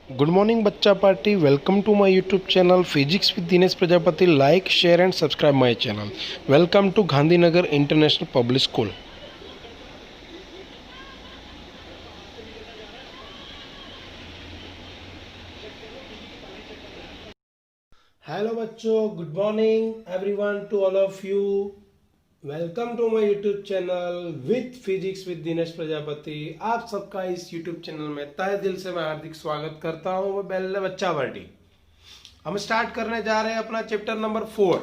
Good morning बच्चा party, welcome to my YouTube channel physics with Dinesh Prajapati. Like, share and subscribe my channel. Welcome to Gandhinagar international public school. Hello बच्चों, good morning everyone to all of you. Welcome to my YouTube channel with physics with Dinesh Prajapati. आप सबका इस YouTube channel में तहे दिल से मैं हार्दिक स्वागत करता हूँ. पहले बच्चा पार्टी हम स्टार्ट करने जा रहे हैं अपना चैप्टर नंबर 4.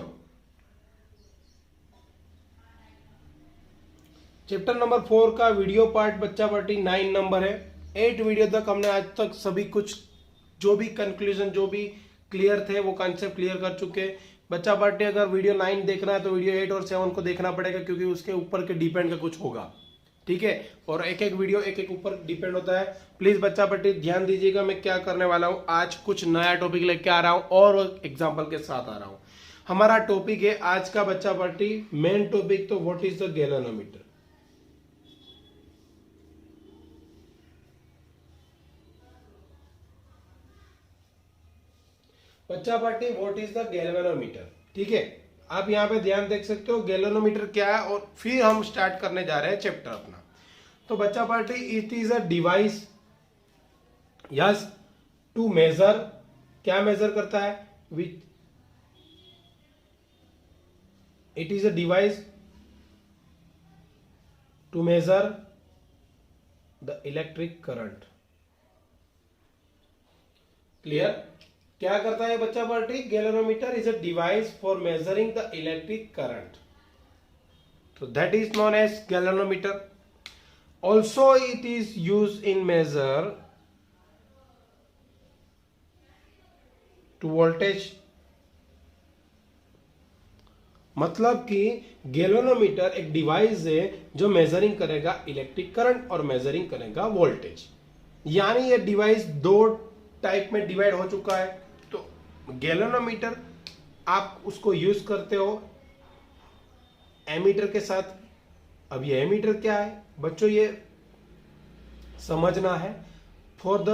चैप्टर नंबर 4 का वीडियो पार्ट बच्चा पार्टी 9 नंबर है. 8 वीडियो तक हमने आज तक सभी कुछ जो भी कंक्लूजन जो भी क्लियर थे वो कॉन्सेप्ट क्लियर कर चुके. बच्चा पार्टी अगर वीडियो 9 देखना है तो वीडियो 8 और 7 को देखना पड़ेगा, क्योंकि उसके ऊपर के डिपेंड का कुछ होगा. ठीक है, और एक एक वीडियो एक एक ऊपर डिपेंड होता है. प्लीज बच्चा पार्टी ध्यान दीजिएगा मैं क्या करने वाला हूँ. आज कुछ नया टॉपिक लेके आ रहा हूँ और एग्जाम्पल के साथ आ रहा हूँ. हमारा टॉपिक है आज का बच्चा पार्टी मेन टॉपिक, तो व्हाट इज द गैल्वेनोमीटर. बच्चा party what is the galvanometer. ठीक है, आप यहाँ पे ध्यान देख सकते हो गैल्वेनोमीटर क्या है, और फिर हम स्टार्ट करने जा रहे हैं चैप्टर अपना. तो बच्चा party it is a device, yes, to measure. क्या मेजर करता है? With it is a device to measure the electric current. Clear? क्या करता है बच्चा party? Galvanometer is a device for measuring the electric current. तो that is known as galvanometer. Also it is used in measure to voltage. मतलब कि galvanometer एक device है जो मेजरिंग करेगा इलेक्ट्रिक करंट और मेजरिंग करेगा वोल्टेज. यानी ये डिवाइस दो टाइप में डिवाइड हो चुका है. तो गैल्वेनोमीटर आप उसको यूज करते हो एमीटर के साथ. अब ये एमीटर क्या है बच्चों, ये समझना है फॉर द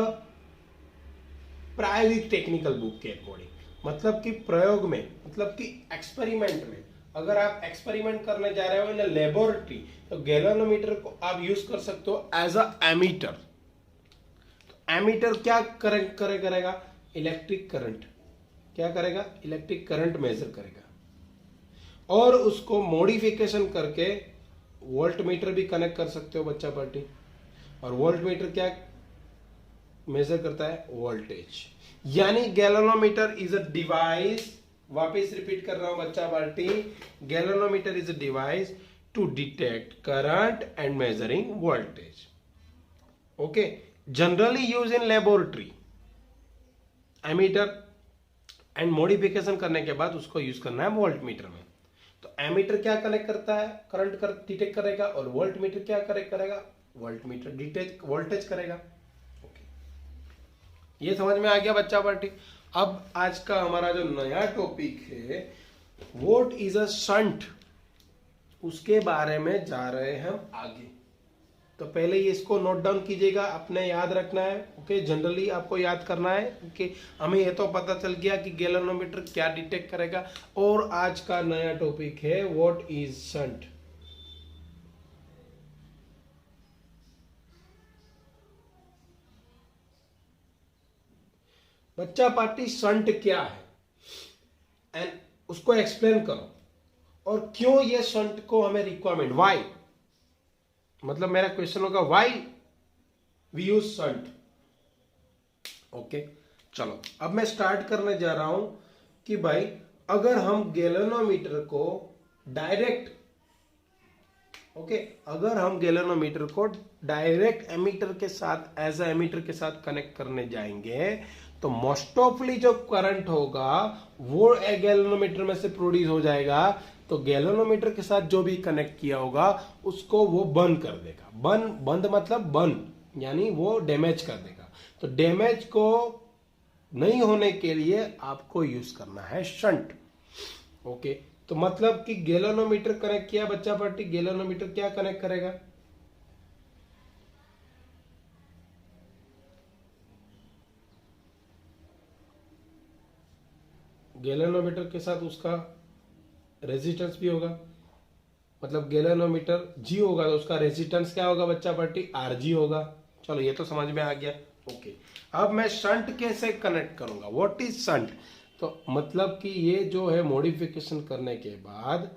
प्रायोगिक टेक्निकल बुक के अकॉर्डिंग. मतलब कि प्रयोग में, मतलब कि एक्सपेरिमेंट में, अगर आप एक्सपेरिमेंट करने जा रहे हो इन लेबोरेटरी, तो गैल्वेनोमीटर को आप यूज कर सकते हो एज अ एमीटर. तो एमीटर क्या करेगा? Electric current. क्या करेगा? इलेक्ट्रिक करंट मेजर करेगा. और उसको मॉडिफिकेशन करके वोल्ट मीटर भी कनेक्ट कर सकते हो बच्चा पार्टी. और वोल्ट मीटर क्या मेजर करता है? वोल्टेज. यानी गैल्वेनोमीटर इज अ डिवाइस, वापस रिपीट कर रहा हूं बच्चा party, galvanometer is a device to detect current and measuring voltage. Okay, generally use in laboratory ammeter, and modification करने के बाद उसको यूज करना है वोल्ट मीटर में. तो एमीटर क्या कनेक्ट करता है? करंट डिटेक्ट करेगा. और वोल्ट मीटर क्या करेक्ट करेगा? वोल्ट मीटर डिटेक्ट वोल्टेज करेगा. ओके, ये समझ में आ गया बच्चा पार्टी. अब आज का हमारा जो नया टॉपिक है व्हाट इज अ शंट, उसके बारे में जा रहे हैं हम आगे. तो पहले ये इसको नोट डाउन कीजिएगा, अपने याद रखना है. ओके, जनरली आपको याद करना है कि हमें ये तो पता चल गया कि गैल्वेनोमीटर क्या डिटेक्ट करेगा. और आज का नया टॉपिक है व्हाट इज शंट. बच्चा पार्टी शंट क्या है एंड उसको एक्सप्लेन करो, और क्यों ये शंट को हमें रिक्वायरमेंट, व्हाई, मतलब मेरा क्वेश्चन होगा why we use shunt. Okay, चलो अब मैं स्टार्ट करने जा रहा हूं कि भाई अगर हम गैल्वेनोमीटर को डायरेक्ट, ओके, अगर हम गैल्वेनोमीटर को डायरेक्ट एमीटर के साथ, एज ए एमीटर के साथ कनेक्ट करने जाएंगे, तो मोस्ट ऑफली जो करंट होगा वो गैल्वेनोमीटर में से प्रोड्यूस हो जाएगा. तो गैल्वेनोमीटर के साथ जो भी कनेक्ट किया होगा उसको वो बंद कर देगा. बंद मतलब बंद, यानी वो डैमेज कर देगा. तो डैमेज को नहीं होने के लिए आपको यूज करना है शंट. ओके, तो मतलब कि गैल्वेनोमीटर कनेक्ट किया बच्चा पार्टी, गैल्वेनोमीटर क्या कनेक्ट करेगा? गैल्वेनोमीटर के साथ उसका रेजिस्टेंस भी होगा, मतलब गैल्वेनोमीटर जी होगा तो उसका रेजिस्टेंस क्या होगा बच्चा पार्टी, आर जी होगा। चलो ये तो समझ में आ गया। ओके, अब मैं शंट कैसे कनेक्ट करूंगा, व्हाट इज शंट। तो मतलब कि ये जो है मॉडिफिकेशन करने के बाद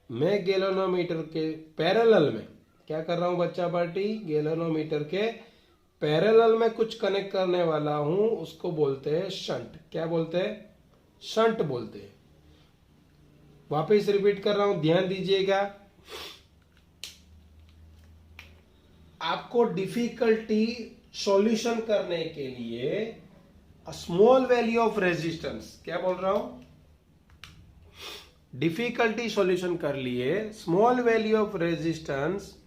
मैं गैल्वेनोमीटर के पैरेलल में क्या कर रहा हूं बच्चा पार्टी, गैल्वेनोमीटर के पैरेलल में कुछ कनेक्ट करने वाला हूं, उसको बोलते हैं शंट। क्या बोलते हैं, शंट बोलते हैं। वापस रिपीट कर रहा हूं, ध्यान दीजिएगा। आपको डिफिकल्टी सॉल्यूशन करने के लिए स्मॉल वैल्यू ऑफ रेजिस्टेंस, क्या बोल रहा हूं, डिफिकल्टी सॉल्यूशन कर लिए स्मॉल वैल्यू ऑफ रेजिस्टेंस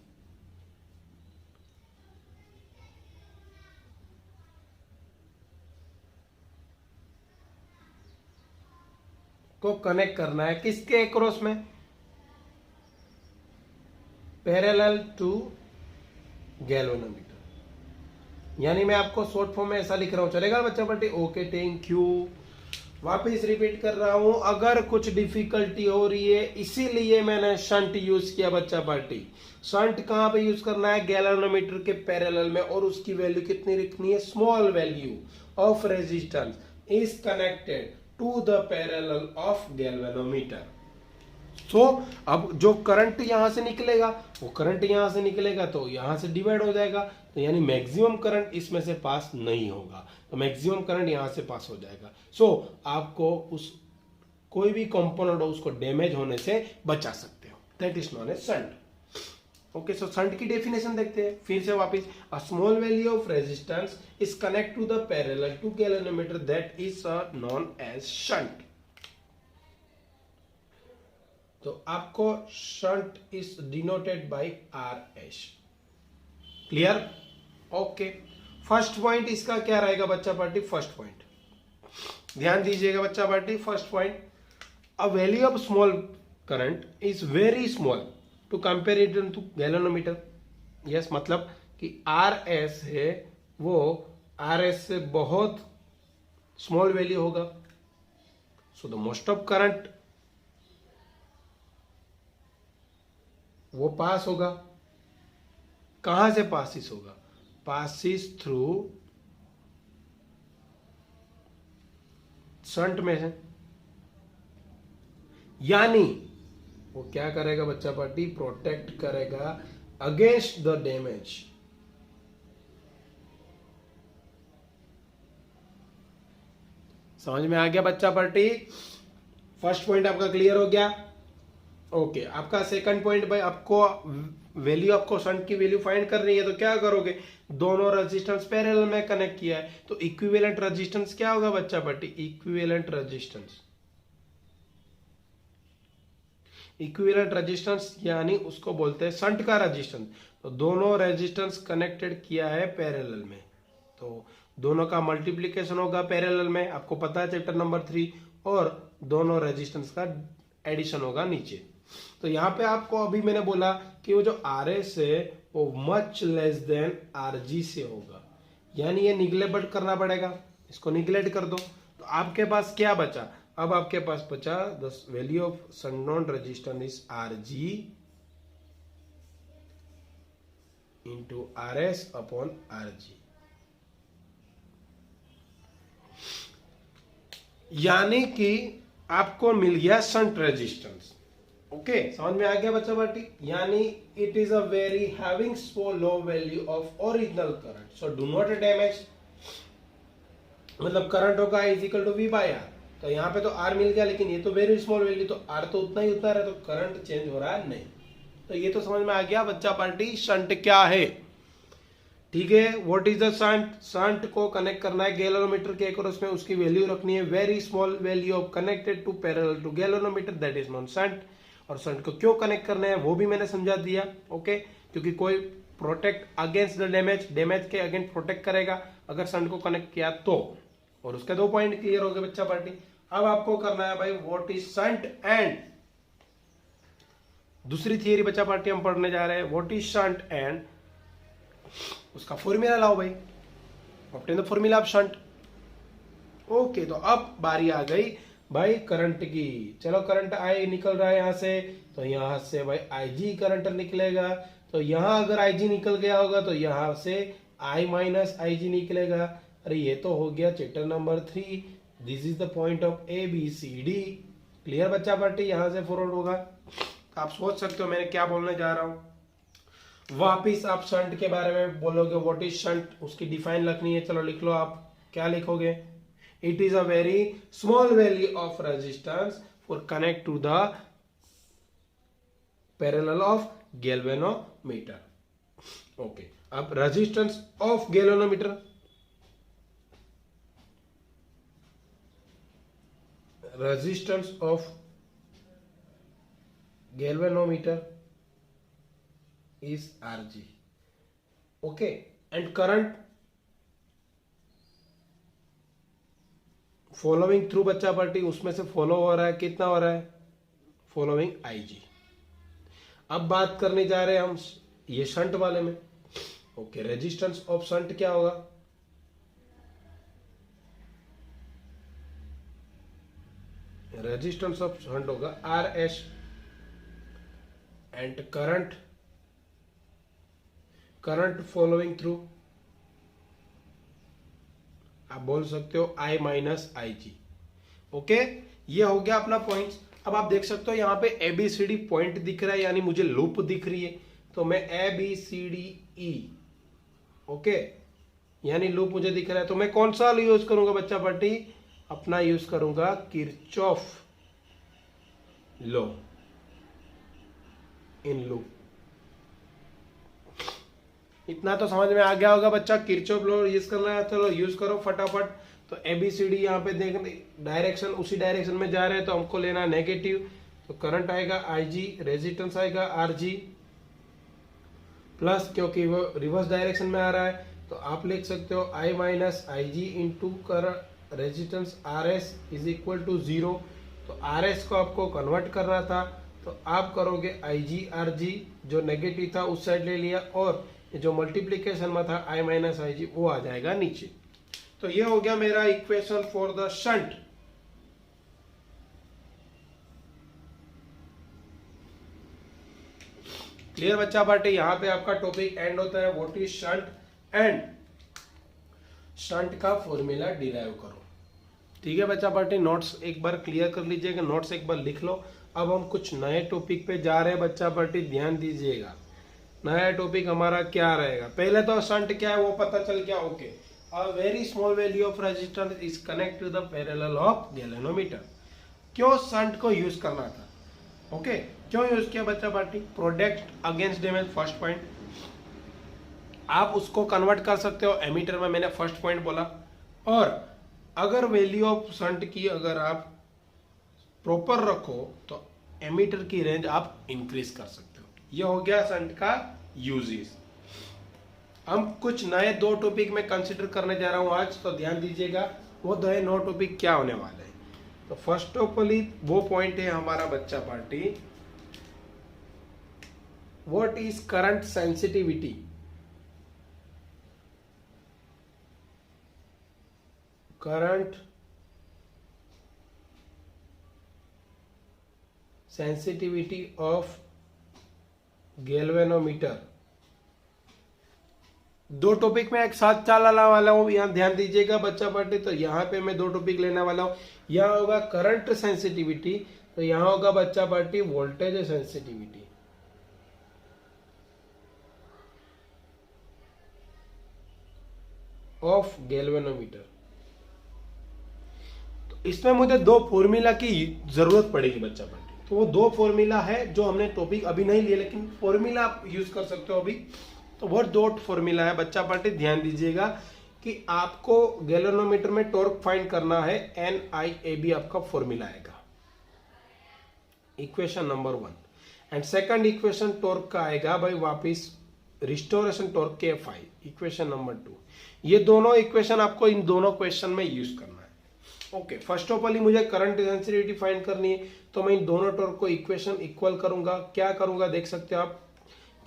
को कनेक्ट करना है किसके अक्रॉस में, पैरेलल टू गैल्वेनोमीटर। यानी मैं आपको शॉर्ट फॉर्म में ऐसा लिख रहा हूं, चलेगा बच्चा पार्टी। Okay, thank you. वापिस रिपीट कर रहा हूं, अगर कुछ डिफिकल्टी हो रही है इसीलिए मैंने शंट यूज किया बच्चा पार्टी। शंट कहां पे यूज करना है, गैल्वेनोमीटर के पैरेलल में, और उसकी वैल्यू कितनी लिखनी है, small value of resistance is connected to the parallel of galvanometer. So अब जो करंट यहां से निकलेगा, वो करंट यहां से निकलेगा तो यहां से डिवाइड हो जाएगा, तो यानी मैक्सिमम करंट इसमें से पास नहीं होगा, तो मैक्सिमम करंट यहां से पास हो जाएगा। सो आपको उस कोई भी कंपोनेंट हो उसको डैमेज होने से बचा सकते हो, that is known as shunt. Okay, so shunt की डेफिनेशन देखते हैं फिर से वापस। A small value of resistance is connect to the parallel to galvanometer, that is known as shunt. तो आपको shunt is denoted by R S. Clear? Okay, first point इसका क्या रहेगा बच्चा पार्टी, फर्स्ट पॉइंट ध्यान दीजिएगा बच्चा party. First point, a value of small current is very small to compare it to galvanometer. Yes, मतलब कि आर एस है वो आर एस से बहुत स्मॉल वैल्यू होगा। So the most of current वो पास होगा, कहां से पासिस होगा, पासिस थ्रू शंट में से। यानी वो क्या करेगा बच्चा पार्टी, प्रोटेक्ट करेगा अगेंस्ट द डैमेज। समझ में आ गया बच्चा पार्टी? फर्स्ट पॉइंट आपका क्लियर हो गया। ओके, आपका सेकंड पॉइंट भाई, आपको वैल्यू, आपको शंट की वैल्यू फाइंड करनी है तो क्या करोगे, दोनों रेजिस्टेंस पैरेलल में कनेक्ट किया है तो इक्विवेलेंट रेजिस्टेंस क्या होगा बच्चा party, equivalent resistance. Equivalent resistance यानी उसको बोलते हैं शंट का रेजिस्टेंस। तो दोनों रेजिस्टेंस कनेक्टेड किया है पैरेलल में, तो दोनों का मल्टीप्लीकेशन होगा पैरेलल में, आपको पता है चैप्टर नंबर 3, और दोनों रेजिस्टेंस का एडिशन होगा नीचे। तो यहां पे आपको अभी मैंने बोला कि वो जो आर एस है वो much less than R G से होगा, यानी ये निग्लेक्ट करना पड़ेगा, इसको निग्लेक्ट कर दो। तो आपके पास क्या बचा, अब आपके पास बचा the value of shunt non resistance is R G into R S upon R G. यानी कि आपको मिल गया शंट रेजिस्टेंस। ओके, समझ में आ गया बच्चा पार्टी? यानी it is a very having so low value of original current, so do not damage. मतलब करंट होगा is equal to V by R, तो यहाँ पे तो आर मिल गया, लेकिन ये तो वेरी स्मॉल वैल्यू, तो आर तो उतना ही उतना रहा, तो करंट चेंज हो रहा है नहीं। तो ये तो समझ में आ गया बच्चा पार्टी शंट क्या है। ठीक है, what is the shunt, shunt को कनेक्ट करना है गैल्वेनोमीटर के अक्रॉस में, उसकी वैल्यू रखनी है very small value of connected to parallel to galvanometer, that is known shunt. और शंट को क्यों कनेक्ट करना है वो भी मैंने समझा दिया। ओके, क्योंकि कोई protect against the damage, damage के अगेंस्ट प्रोटेक्ट करेगा अगर शंट को कनेक्ट किया तो। और उसके दो पॉइंट क्लियर हो गए बच्चा पार्टी। अब आपको करना है भाई व्हाट इज शंट, एंड दूसरी थियरी बच्चा पार्टी हम पढ़ने जा रहे हैं, व्हाट इज शंट एंड उसका फॉर्मूला लाओ भाई, obtain the formula of shunt. Okay, तो अब बारी आ गई भाई करंट की। चलो करंट आई निकल रहा है यहाँ से, तो यहाँ से भाई आई जी करंट निकलेगा। तो यहाँ अगर आई जी निकल गया होगा तो यहाँ से आई माइनस आई जी निकलेगा। अरे ये तो हो गया chapter number 3। This is the point of A B C D. Clear बच्चा पार्टी, यहाँ से फॉरवर्ड होगा। आप सोच सकते हो मैंने क्या बोलने जा रहा हूं। वापिस आप शंट के बारे में बोलोगे, व्हाट इज शंट, उसकी डिफाइन लिखनी है। चलो लिख लो, आप क्या लिखोगे? It is a very small value of resistance for connect to the parallel of galvanometer. Okay. अब resistance of galvanometer, resistance of galvanometer is Rg. Okay. And current following through बच्चा पार्टी, उसमें से फॉलो हो रहा है, कितना हो रहा है? फॉलोइंग आई जी। अब बात करने जा रहे हैं हम ये शंट वाले में। ओके, रेजिस्टेंस ऑफ शंट क्या होगा? रेजिस्टेंस ऑफ शंट होगा R S. And current following through आप बोल सकते हो I minus I ji. Okay, ये हो गया अपना पॉइंट्स। अब आप देख सकते हो यहाँ पे A B C D point दिख रहा है, यानी मुझे लूप दिख रही है। तो मैं A B C D E, okay, यानी लूप मुझे दिख रहा है। तो मैं कौन सा यूज करूंगा बच्चा पार्टी? अपना यूज करूंगा किरचॉफ लॉ इन लूप। इतना तो समझ में आ गया होगा बच्चा, किरचॉफ लॉ यूज करना है। चलो यूज करो फटाफट। तो एबीसीडी यहाँ पे देख, डायरेक्शन उसी डायरेक्शन में जा रहे हैं, तो हमको लेना नेगेटिव। तो करंट आएगा आई जी, रेजिस्टेंस आएगा आर जी प्लस, क्योंकि वो रिवर्स डायरेक्शन में आ रहा है तो आप लिख सकते हो I minus I G into resistance R S is equal to 0। तो आर एस को आपको कन्वर्ट करना था, तो आप करोगे आई जी आर जी, जो नेगेटिव था उस साइड ले लिया, और जो मल्टीप्लीकेशन में था आई माइनस आई जी वो आ जाएगा नीचे। तो ये हो गया मेरा equation for the shunt. Clear बच्चा पार्टी, यहां पे आपका टॉपिक एंड होता है। What is shunt and shunt का फॉर्मूला डिराइव करो। ठीक है बच्चा पार्टी, नोट्स एक बार क्लियर कर लीजिएगा, नोट्स एक बार लिख लो। अब हम कुछ नए टॉपिक पे जा रहे हैं बच्चा पार्टी, ध्यान दीजिएगा। नया टॉपिक हमारा क्या रहेगा? पहले तो शंट क्या है वो पता चल गया। Okay, a very small value of resistance is connect to the parallel of galvanometer. क्यों शंट को यूज करना था? ओके, क्यों यूज किया बच्चा party? Protect against damage, first point. आप उसको कन्वर्ट कर सकते हो एमीटर में, मैंने फर्स्ट पॉइंट बोला। और अगर वैल्यू ऑफ शंट की अगर आप प्रॉपर रखो तो एमीटर की रेंज आप इंक्रीज कर सकते हो। ये हो गया शंट का यूजेस। हम कुछ नए 2 टॉपिक में कंसिडर करने जा रहा हूं आज, तो ध्यान दीजिएगा। वो 2 टॉपिक क्या होने वाले हैं? तो फर्स्ट ऑफ ऑल वो पॉइंट है हमारा बच्चा party, what is current sensitivity. Current sensitivity of galvanometer. 2 topic में एक साथ चलाने वाला हूं, यहां ध्यान दीजिएगा बच्चा पार्टी। तो यहां पे मैं 2 टॉपिक लेने वाला हूं। यहां होगा करंट सेंसिटिविटी, तो यहां होगा बच्चा party voltage sensitivity. Of galvanometer. तो इसमें मुझे 2 फॉर्मूला की जरूरत पड़ेगी बच्चा पार्टी। तो वो 2 फॉर्मूला है जो हमने टॉपिक अभी नहीं लिए, लेकिन फॉर्मूला आप यूज कर सकते हो अभी। तो वो 2 फॉर्मूला है बच्चा पार्टी, ध्यान दीजिएगा कि आपको गैल्वेनोमीटर में टॉर्क फाइंड करना है। NIAB आपका फॉर्मूला आएगा, equation number 1। And second equation torque का आएगा भाई वापिस restoration torque KFI, equation number 2। ये दोनों इक्वेशन आपको इन दोनों क्वेश्चन में यूज करना है। ओके, फर्स्ट ऑफ ऑल मुझे करंट सेंसिटिविटी फाइंड करनी है, तो मैं इन दोनों टॉर्क को इक्वेशन इक्वल करूंगा। क्या करूंगा देख सकते हो आप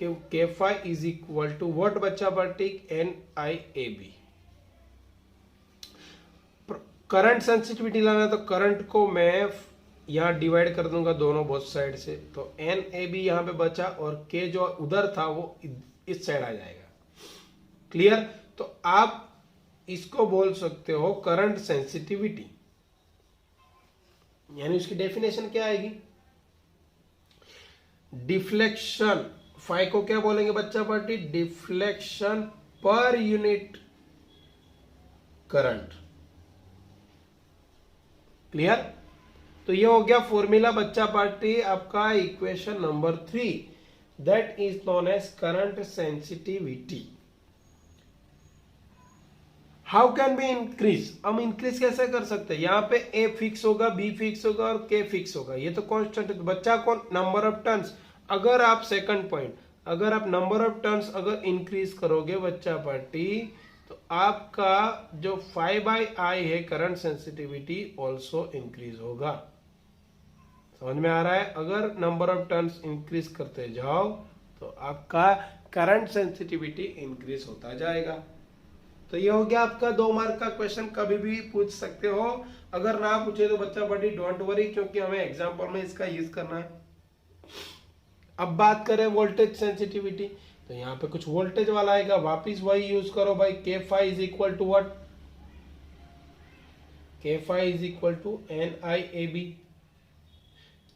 कि KFI is equal to what बच्चा पार्टी? NIAB। करंट सेंसिटिविटी लाना है तो करंट को मैं यहाँ डिवाइड कर दूंगा दोनों बोथ साइड से, तो एन ए बी यहाँ पे बचा और के जो उधर था वो इस साइड आ जाएगा। क्लियर? तो आप इसको बोल सकते हो करंट सेंसिटिविटी, यानी उसकी डेफिनेशन क्या आएगी? डिफ्लेक्शन, फाई को क्या बोलेंगे बच्चा पार्टी? डिफ्लेक्शन पर यूनिट करंट। क्लियर? तो ये हो गया फॉर्मूला बच्चा पार्टी आपका equation number 3, that is known as current sensitivity. How can be increase? हम इंक्रीज कैसे कर सकते हैं? यहाँ पे ए फिक्स होगा, बी फिक्स होगा और के फिक्स होगा, ये तो कांस्टेंट है। तो बच्चा कौन? Number of turns. अगर आप सेकंड पॉइंट, अगर आप नंबर ऑफ टर्न्स अगर इंक्रीज करोगे बच्चा पार्टी, तो आपका जो 5/I है करंट सेंसिटिविटी ऑल्सो इंक्रीज होगा। समझ में आ रहा है? अगर नंबर ऑफ टर्न्स इंक्रीज करते जाओ तो आपका करंट सेंसिटिविटी इंक्रीज होता जाएगा। तो ये हो गया आपका 2 मार्क का क्वेश्चन, कभी भी पूछ सकते हो। अगर ना पूछे तो बच्चा पार्टी डोंट वरी, क्योंकि हमें एग्जाम्पल में इसका यूज करना है। अब बात करें वोल्टेज सेंसिटिविटी, तो यहाँ पे कुछ वोल्टेज वाला आएगा, वापिस वही यूज करो भाई। K phi is equal to what? K phi is equal to NIAB।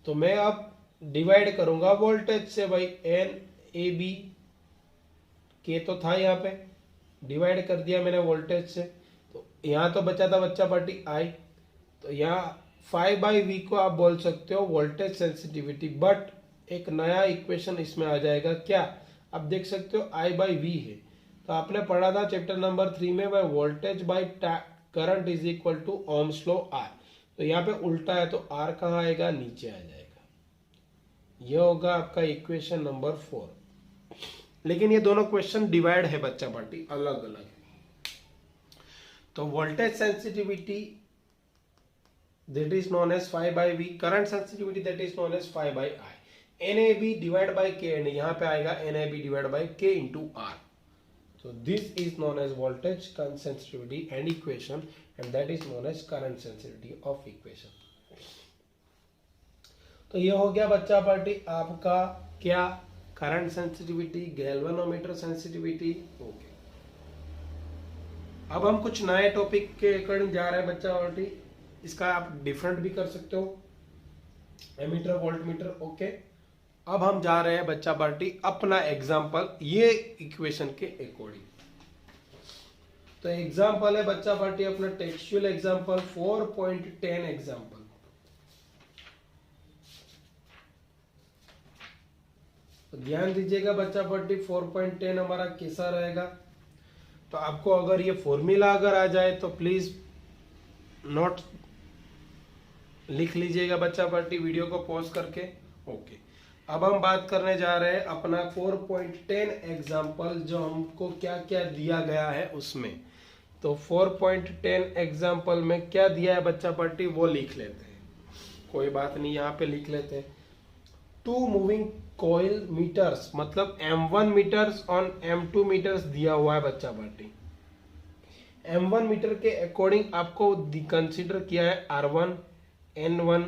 तो मैं अब डिवाइड करूंगा वोल्टेज से भाई, NAB, के तो था यहाँ पे, डिवाइड कर दिया मैंने वोल्टेज से, तो यहाँ तो बचा था बच्चा पार्टी I। तो यहाँ 5/V को आप बोल सकते हो वोल्टेज सेंसिटिविटी, बट एक नया इक्वेशन इसमें आ जाएगा। क्या? आप देख सकते हो I/V है, तो आपने पढ़ा था चैप्टर नंबर 3 में भाई voltage by current is equal to ohm's law R। तो यहाँ पे उल्टा है, तो R कहाँ आएगा? नीचे आ जाएगा। ये होगा आपका इक्वेशन नंबर 4। लेकिन ये दोनों क्वेश्चन डिवाइड है बच्चा पार्टी, अलग अलग है। तो voltage sensitivity that is known as 5/V, current sensitivity that is known as 5/I, NAB divide by K, and यहाँ पे आएगा NAB divide by K into R। तो this is known as voltage sensitivity and equation, and that is known as current sensitivity of equation. तो ये हो गया बच्चा party आपका क्या? Current sensitivity, galvanometer sensitivity. Okay, अब हम कुछ नए टॉपिक के अकॉर्डिंग जा रहे हैं बच्चा पार्टी। इसका आप डिफरेंट भी कर सकते हो, एमीटर, वोल्टमीटर। ओके, अब हम जा रहे हैं बच्चा पार्टी अपना एग्जाम्पल ये इक्वेशन के अकॉर्डिंग। तो एग्जाम्पल है बच्चा पार्टी अपना टेक्सचुअल एग्जाम्पल 4.10 एग्जाम्पल। तो ध्यान दीजिएगा बच्चा पार्टी 4.10 हमारा कैसा रहेगा। तो आपको अगर ये फॉर्मूला अगर आ जाए तो प्लीज नोट लिख लीजिएगा बच्चा पार्टी, वीडियो को पॉज करके। ओके, अब हम बात करने जा रहे हैं अपना 4.10 एग्जाम्पल, जो हमको क्या क्या दिया गया है उसमें। तो 4.10 एग्जाम्पल में क्या दिया है बच्चा पार्टी वो लिख लेते हैं, कोई बात नहीं, यहाँ पे लिख लेते हैं। 2 मूविंग कॉइल मीटर्स, मतलब M1 मीटर्स और M2 मीटर्स दिया हुआ है बच्चा पार्टी। M1 मीटर के अकॉर्डिंग आपको कंसीडर किया है R1, N1,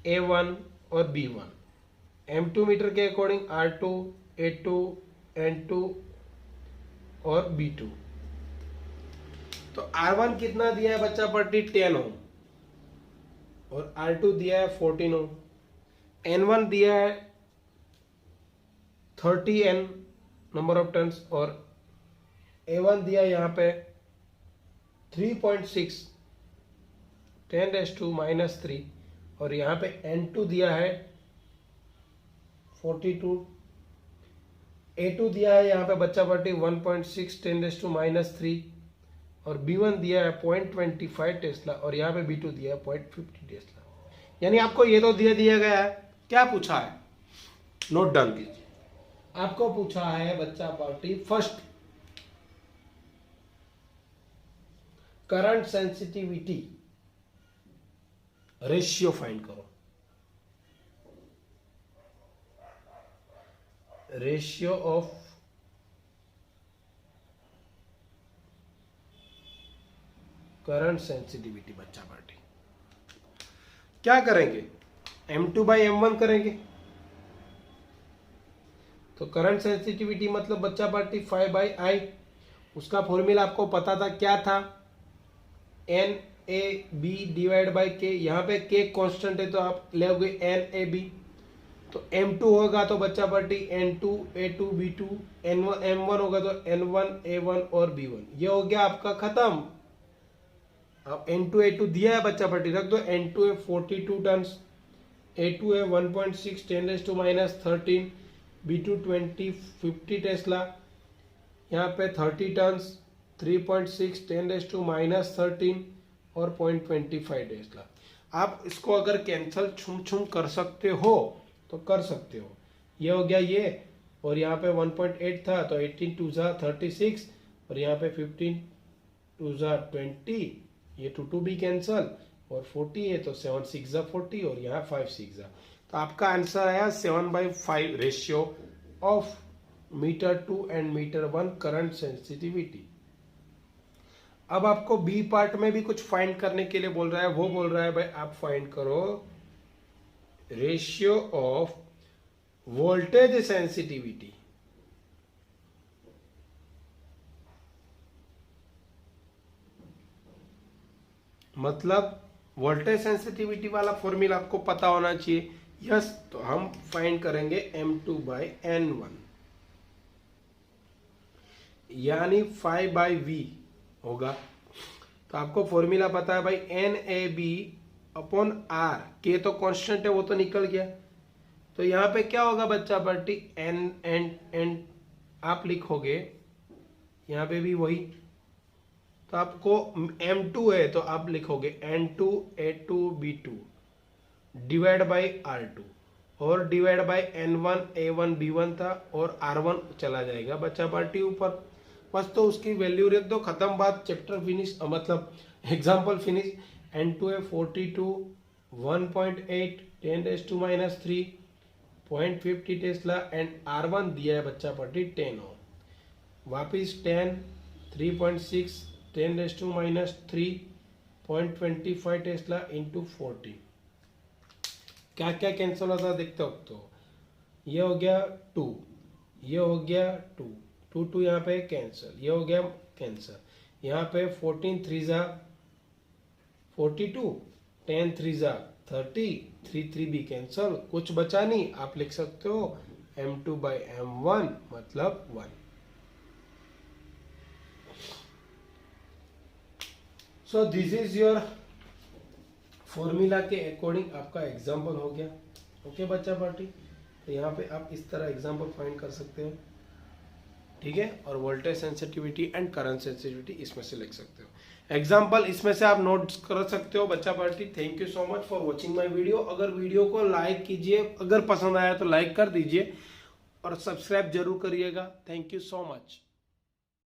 A1 और B1। M2 मीटर के अकॉर्डिंग R2, A2, N2 और B2। तो R1 कितना दिया है बच्चा पार्टी? 10 ओम, और R2 दिया है 14 ओम, N1 दिया है 30 N नंबर ऑफ टर्न्स, और A1 दिया यहाँ पे 3.6 10⁻⁻3, और यहाँ पे N2 दिया है 42, A2 दिया है यहाँ पे बच्चा पार्टी 1.6 10⁻⁻3, और B1 दिया है 0.25 टेस्ला, और यहाँ पे B2 दिया है 0.50 टेस्ला। यानी आपको ये तो दिया गया है। क्या पूछा है? नोट डाउन कीजिए। आपको पूछा है बच्चा party first current sensitivity ratio find करो। रेशियो ऑफ करंट सेंसिटिविटी बच्चा पार्टी। क्या करेंगे, M2 बाई M1 करेंगे। तो करंट सेंसिटिविटी मतलब बच्चा पार्टी 5/I, उसका फॉर्मूला आपको पता था, क्या था, NAB डिवाइड बाई K। यहाँ पे K कांस्टेंट है तो आप लोगे NAB। तो M2 होगा तो बच्चा party N2 A2 B2, N1 M1 होगा तो N1 A1 और B1। ये हो गया आपका खत्म। अब N2 A2 दिया है बच्चा पार्टी, रख दो। N2 है 42 टन्स, A2 है 1.6 10⁻13, B2 50 टेस्ला, यहाँ पे 30 टन्स 3.6 10⁻13 और 0.25 टेस्ला। आप इसको अगर कैंसल छुम छुम कर सकते हो तो कर सकते हो। ये हो गया ये, और यहाँ पे 1.8 था तो 18 2 36, और यहाँ पे 15 2 20, ये 2 भी कैंसल, और 40 है तो 7 6 40, और यहाँ 5 6। तो आपका आंसर आया 7/5 ratio of meter 2 and meter 1 current sensitivity. अब आपको बी पार्ट में भी कुछ फाइंड करने के लिए बोल रहा है। वो बोल रहा है भाई आप फाइंड करो रेशियो ऑफ वोल्टेज सेंसिटिविटी। मतलब वोल्टेज सेंसिटिविटी वाला फॉर्मूला आपको पता होना चाहिए। यस, तो हम फाइंड करेंगे M2 बाई N1, यानी 5/V होगा। तो आपको फॉर्मूला पता है भाई, NAB अपॉन R, K तो कांस्टेंट है वो तो निकल गया। तो यहाँ पे क्या होगा बच्चा पार्टी, N आप लिखोगे, यहाँ पे भी वही। तो आपको M2 है तो आप लिखोगे N2 A2 B2 divide by R2, और divide by N1 A1 B1 था, और R1 चला जाएगा बच्चा पार्टी ऊपर। बस तो उसकी वैल्यू रख दो, खत्म बात, चैप्टर फिनिश, मतलब एग्जाम्पल फिनिश। N2 है 42 1.8 10⁻³ 0.50 टेस्ला, एंड R1 दिया है बच्चा पार्टी 10 ओम। वापिस 10 3.6 10⁻³ 0.25 टेस्ला इंटू 40। क्या क्या कैंसिल होता है देखते हो। तो ये हो गया 2, ये हो गया 2 2 2 यहाँ पे कैंसिल, ये हो गया कैंसिल। यहाँ पे 14 3 42 10 3 30 3 3 भी कैंसिल, कुछ बचा नहीं। आप लिख सकते हो M2 बाई M1 मतलब 1। So this is your formula के अकॉर्डिंग आपका एग्जाम्पल हो गया। ओके बच्चा पार्टी, तो यहाँ पे आप इस तरह एग्जाम्पल फाइंड कर सकते हो, ठीक है। और voltage sensitivity and current sensitivity इसमें से लिख सकते हो। एग्जाम्पल इसमें से आप नोट्स कर सकते हो बच्चा party. Thank you so much for watching my video. अगर वीडियो को लाइक कीजिए, अगर पसंद आया तो लाइक कर दीजिए, और सब्सक्राइब जरूर करिएगा। Thank you so much.